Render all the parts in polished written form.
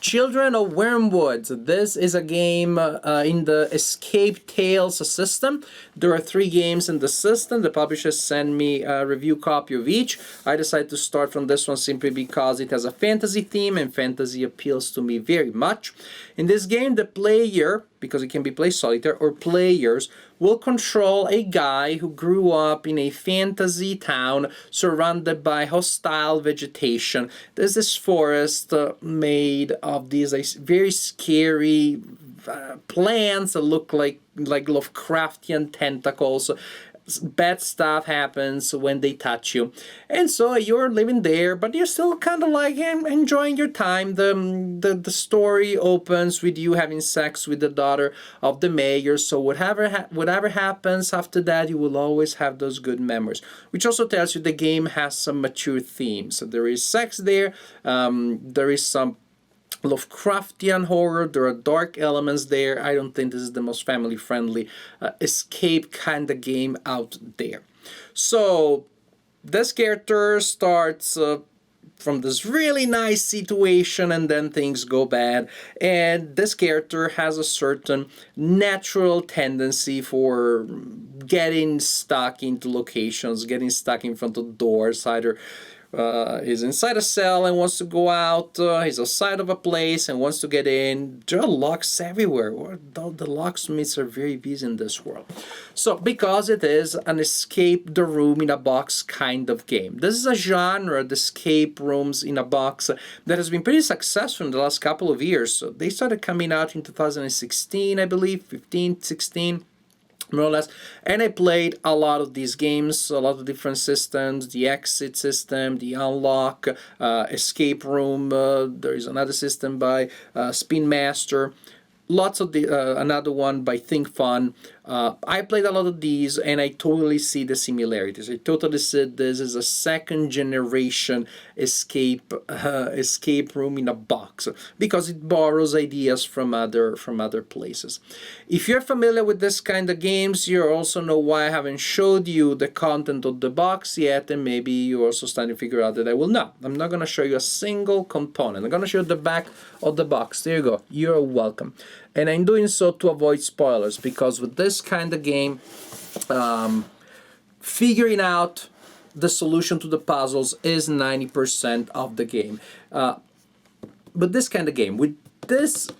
Children of Wyrmwoods. This is a game in the Escape Tales system. There are 3 games in the system. The publishers sent me a review copy of each. I decided to start from this one simply because it has a fantasy theme and fantasy appeals to me very much. In this game, the player, because it can be played solitaire, or players will control a guy who grew up in a fantasy town surrounded by hostile vegetation. There's this forest made of these very scary plants that look like Lovecraftian tentacles. Bad stuff happens when they touch you, and so you're living there, but you're still kind of like enjoying your time. The story opens with you having sex with the daughter of the mayor, so whatever happens after that, you will always have those good memories, which also tells you the game has some mature themes. So there is sex there, there is some Lovecraftian horror, there are dark elements there. I don't think this is the most family-friendly escape kind of game out there. So this character starts from this really nice situation, and then things go bad, and this character has a certain natural tendency for getting stuck into locations, getting stuck in front of doors, either he's inside a cell and wants to go out, he's outside of a place and wants to get in. There are locks everywhere. The locksmiths are very busy in this world. So, because it is an escape the room in a box kind of game. This is a genre, the escape rooms in a box, that has been pretty successful in the last couple of years. So they started coming out in 2016, I believe, 15, 16. More or less, and I played a lot of these games, a lot of different systems, the exit system, the unlock, escape room, there is another system by Spin Master, lots of another one by Think Fun. I played a lot of these, and I totally see the similarities. I totally said this is a second generation escape room in a box, because it borrows ideas from other places. If you're familiar with this kind of games, you also know why I haven't showed you the content of the box yet, and maybe you're also starting to figure out that I will not. I'm not going to show you a single component. I'm going to show you the back of the box. There you go. You're welcome. And I'm doing so to avoid spoilers, because with this kind of game, figuring out the solution to the puzzles is 90% of the game. But this kind of game, with this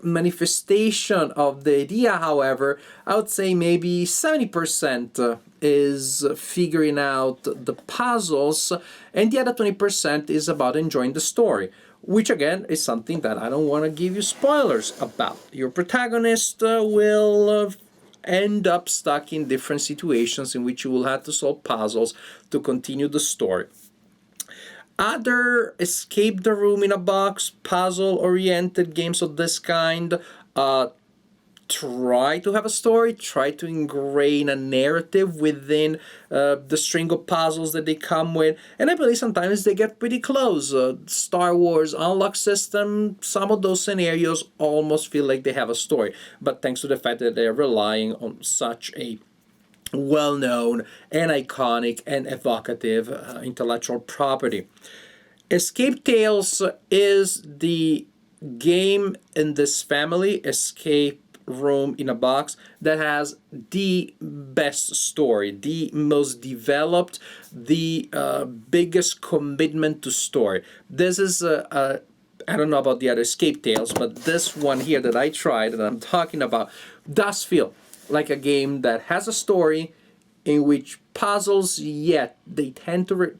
manifestation of the idea, however, I would say maybe 70% is figuring out the puzzles, and the other 20% is about enjoying the story, which again is something that I don't want to give you spoilers about. Your protagonist will end up stuck in different situations in which you will have to solve puzzles to continue the story. Other escape the room in a box, puzzle-oriented games of this kind try to have a story, try to ingrain a narrative within the string of puzzles that they come with, and I believe sometimes they get pretty close. Star Wars Unlock system, some of those scenarios almost feel like they have a story, but thanks to the fact that they're relying on such a well-known and iconic and evocative intellectual property. Escape Tales is the game in this family, escape room in a box, that has the best story, the most developed, the biggest commitment to story. This is I don't know about the other Escape Tales, but this one here that I tried, that I'm talking about, does feel like a game that has a story in which puzzles, yet they tend to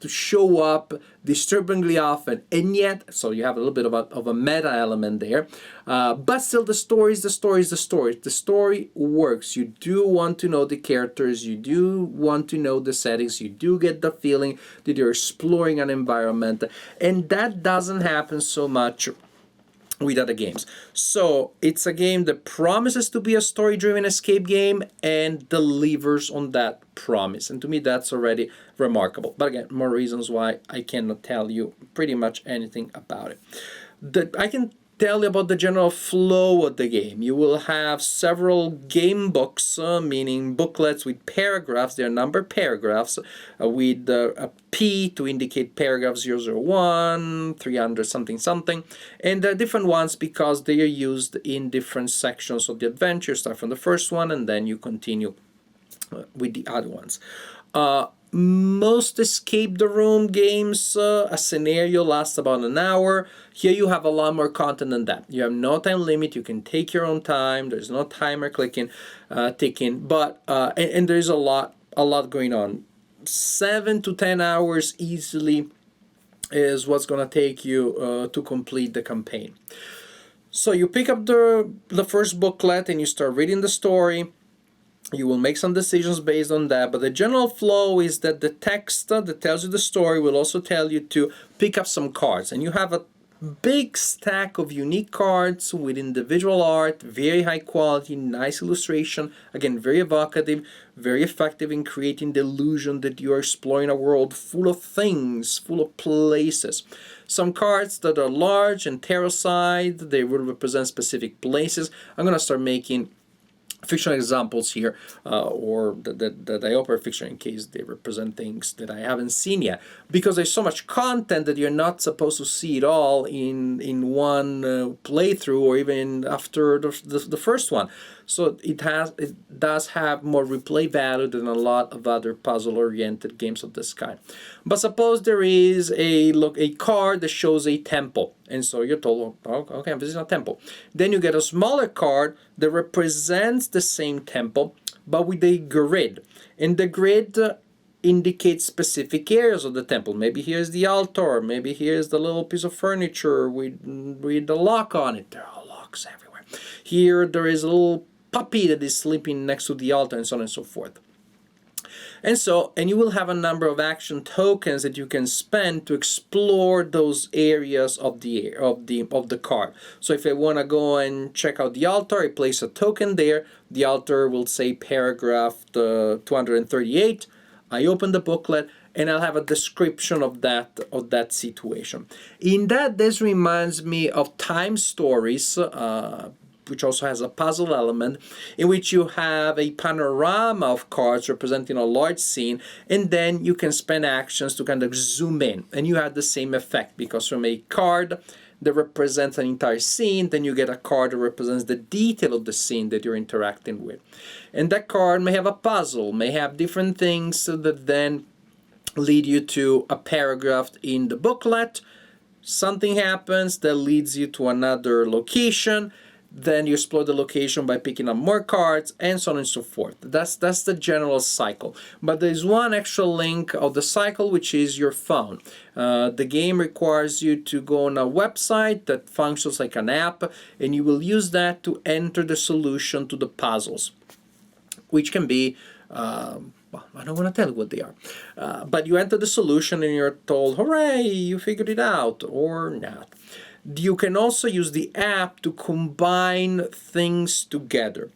show up disturbingly often, and yet, so you have a little bit of a meta element there, but still the story is the story is the story. The story works. You do want to know the characters, you do want to know the settings, you do get the feeling that you're exploring an environment, and that doesn't happen so much with other games. So it's a game that promises to be a story-driven escape game and delivers on that promise. And to me, that's already remarkable. But again, more reasons why I cannot tell you pretty much anything about it. I can tell you about the general flow of the game. You will have several game books, meaning booklets with paragraphs. They're numbered paragraphs with a P to indicate paragraph 001, 300 something something. And there are different ones because they are used in different sections of the adventure. Start from the first one and then you continue with the other ones. Most escape the room games, a scenario lasts about an hour. Here you have a lot more content than that. You have no time limit. You can take your own time. There's no timer ticking. But and there's a lot going on. 7 to 10 hours easily is what's gonna take you to complete the campaign. So you pick up the first booklet and you start reading the story. You will make some decisions based on that, but the general flow is that the text that tells you the story will also tell you to pick up some cards. And you have a big stack of unique cards with individual art, very high quality, nice illustration, again, very evocative, very effective in creating the illusion that you are exploring a world full of things, full of places. Some cards that are large and tarot-side, they will represent specific places. I'm going to start making fictional examples here, or that I offer fiction in case they represent things that I haven't seen yet, because there's so much content that you're not supposed to see it all in one playthrough or even after the first one. So it does have more replay value than a lot of other puzzle-oriented games of this kind. But suppose there is a card that shows a temple, and so you're told, oh, okay, I'm visiting a temple. Then you get a smaller card that represents the same temple, but with a grid, and the grid indicates specific areas of the temple. Maybe here's the altar, maybe here's the little piece of furniture with the lock on it. There are locks everywhere. Here there is a little puppy that is sleeping next to the altar, and so on and so forth. And you will have a number of action tokens that you can spend to explore those areas of the card. So if I want to go and check out the altar, I place a token there. The altar will say paragraph 238. I open the booklet and I'll have a description of that situation. In that, this reminds me of Time Stories, which also has a puzzle element, in which you have a panorama of cards representing a large scene, and then you can spend actions to kind of zoom in, and you have the same effect, because from a card that represents an entire scene, then you get a card that represents the detail of the scene that you're interacting with. And that card may have a puzzle, may have different things that then lead you to a paragraph in the booklet. Something happens that leads you to another location. Then you explore the location by picking up more cards, and so on and so forth. That's the general cycle. But there's one extra link of the cycle, which is your phone. The game requires you to go on a website that functions like an app, and you will use that to enter the solution to the puzzles, which can be well, I don't want to tell you what they are. But you enter the solution and you're told, hooray, you figured it out, or not. You can also use the app to combine things together.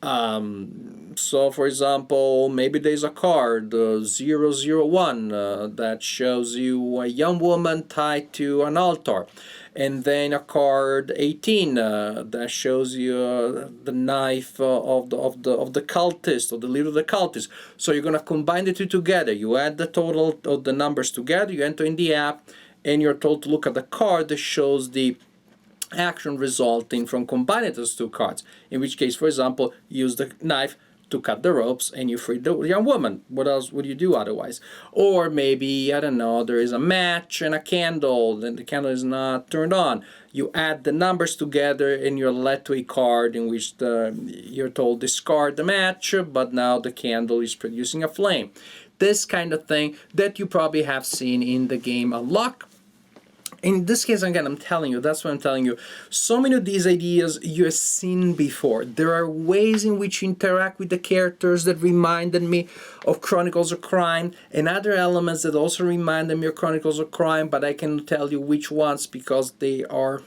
So, for example, maybe there's a card, 001, that shows you a young woman tied to an altar. And then a card 18 that shows you the knife of the cultist, or the leader of the cultist. So you're going to combine the two together. You add the total of the numbers together, you enter in the app, and you're told to look at the card that shows the action resulting from combining those two cards. In which case, for example, use the knife to cut the ropes and you free the young woman. What else would you do otherwise? Or maybe, I don't know, there is a match and a candle, then the candle is not turned on. You add the numbers together and you're led to a card in which you're told discard the match, but now the candle is producing a flame. This kind of thing that you probably have seen in the game Unlock. In this case, again, I'm telling you, that's what I'm telling you. So many of these ideas you have seen before. There are ways in which you interact with the characters that reminded me of Chronicles of Crime, and other elements that also reminded me of Chronicles of Crime, but I can tell you which ones because they are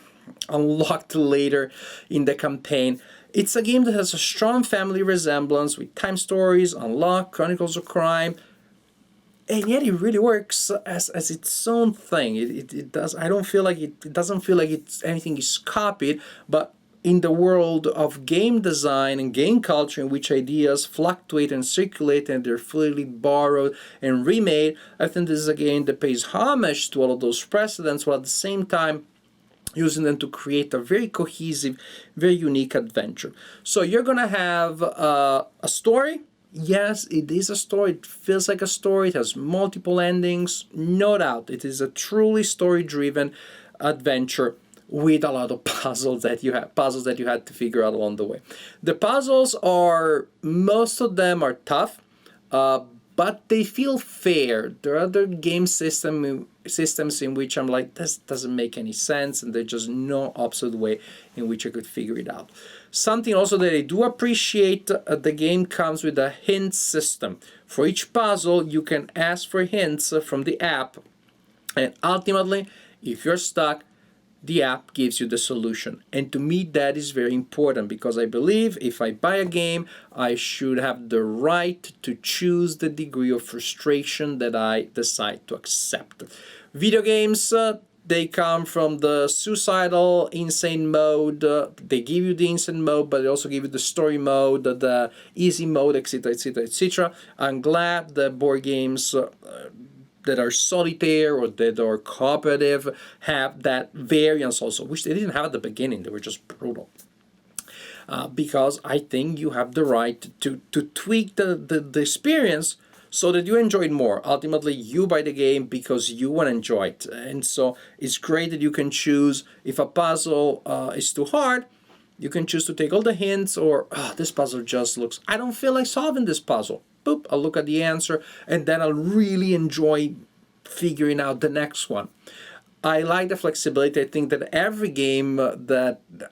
unlocked later in the campaign. It's a game that has a strong family resemblance with Time Stories, Unlock, Chronicles of Crime. and yet it really works as its own thing. It does. I don't feel like it doesn't feel like it's anything is copied, but in the world of game design and game culture, in which ideas fluctuate and circulate and they're freely borrowed and remade, I think this is a game that pays homage to all of those precedents, while at the same time using them to create a very cohesive, very unique adventure. So you're gonna have a story. Yes, it is a story. It feels like a story. It has multiple endings, no doubt. It is a truly story-driven adventure with a lot of puzzles that you had to figure out along the way. The puzzles are, most of them are tough, but they feel fair. There are other game systems in which I'm like, this doesn't make any sense, and there's just no absolute way in which I could figure it out. Something also that I do appreciate, the game comes with a hint system. For each puzzle, you can ask for hints from the app, and ultimately, if you're stuck, the app gives you the solution. And to me, that is very important, because I believe if I buy a game, I should have the right to choose the degree of frustration that I decide to accept. Video games, they come from the suicidal, insane mode. They give you the insane mode, but they also give you the story mode, the easy mode, etc., etc., etc. I'm glad that board games that are solitaire or that are cooperative have that variance also, which they didn't have at the beginning. They were just brutal. Because I think you have the right to tweak the experience so that you enjoy it more. Ultimately, you buy the game because you want to enjoy it. And so it's great that you can choose, if a puzzle is too hard, you can choose to take all the hints, or this puzzle just looks, I don't feel like solving this puzzle. Boop, I'll look at the answer, and then I'll really enjoy figuring out the next one. I like the flexibility. I think that every game,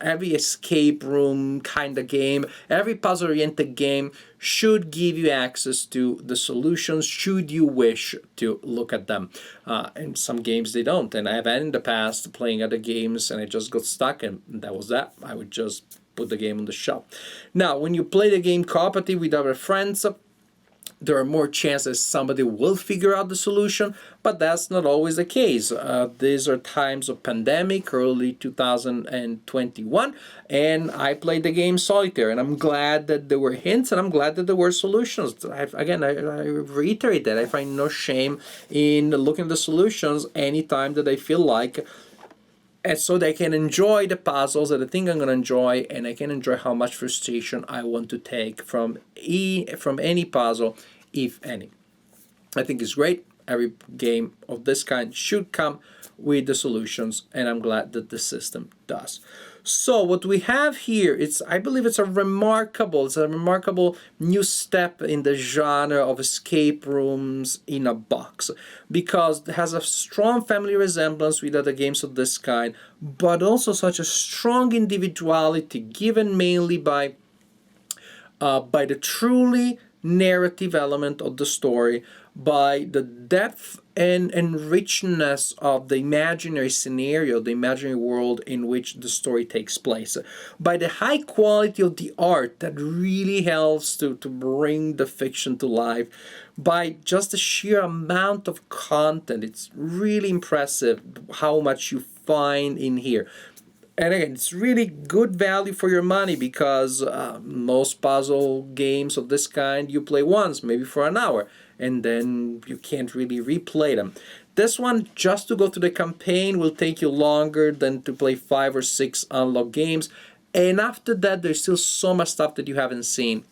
every escape room kind of game, every puzzle-oriented game should give you access to the solutions should you wish to look at them. And some games they don't. And I've had in the past playing other games and I just got stuck, and that was that. I would just put the game on the shelf. Now, when you play the game cooperative with other friends, there are more chances somebody will figure out the solution, but that's not always the case. These are times of pandemic, early 2021, and I played the game solitaire, and I'm glad that there were hints, and I'm glad that there were solutions. I reiterate that. I find no shame in looking at the solutions anytime that I feel like, and so that I can enjoy the puzzles that I think I'm going to enjoy, and I can enjoy how much frustration I want to take from any puzzle, if any. I think it's great. Every game of this kind should come with the solutions, and I'm glad that the system does. So what we have here, I believe it's a remarkable new step in the genre of escape rooms in a box, because it has a strong family resemblance with other games of this kind, but also such a strong individuality given mainly by the truly narrative element of the story, by the depth and richness of the imaginary scenario, the imaginary world in which the story takes place, by the high quality of the art that really helps to bring the fiction to life, by just the sheer amount of content. It's really impressive how much you find in here. And again, it's really good value for your money, because most puzzle games of this kind you play once, maybe for an hour, and then you can't really replay them. This one, just to go through the campaign, will take you longer than to play 5 or 6 unlocked games. And after that, there's still so much stuff that you haven't seen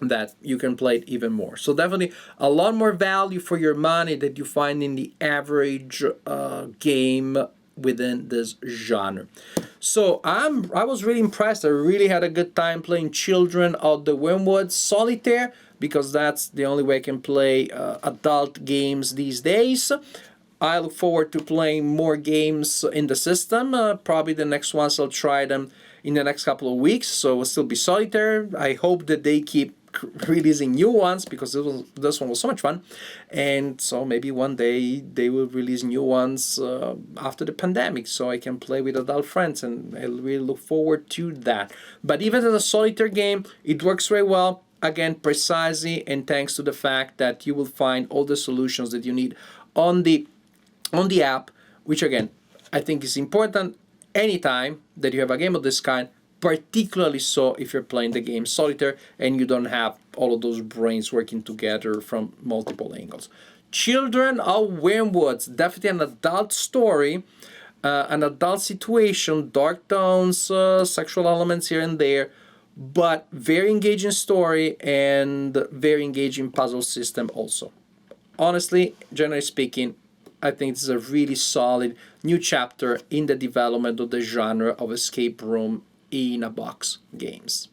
that you can play it even more. So definitely a lot more value for your money that you find in the average game within this genre. So I was really impressed. I really had a good time playing Children of the Wyrmwoods Solitaire, because that's the only way I can play adult games these days. I look forward to playing more games in the system. Probably the next ones I'll try them in the next couple of weeks, so it'll still be Solitaire. I hope that they keep releasing new ones, because this one was so much fun, and so maybe one day they will release new ones after the pandemic, so I can play with adult friends, and I really look forward to that. But even as a solitaire game, it works very well. again, precisely, and thanks to the fact that you will find all the solutions that you need on the app, which again, I think is important anytime that you have a game of this kind, particularly so if you're playing the game solitaire and you don't have all of those brains working together from multiple angles. Children of Wyrmwoods, definitely an adult story, an adult situation, dark tones, sexual elements here and there, but very engaging story and very engaging puzzle system also. Honestly, generally speaking, I think this is a really solid new chapter in the development of the genre of escape room in a box games.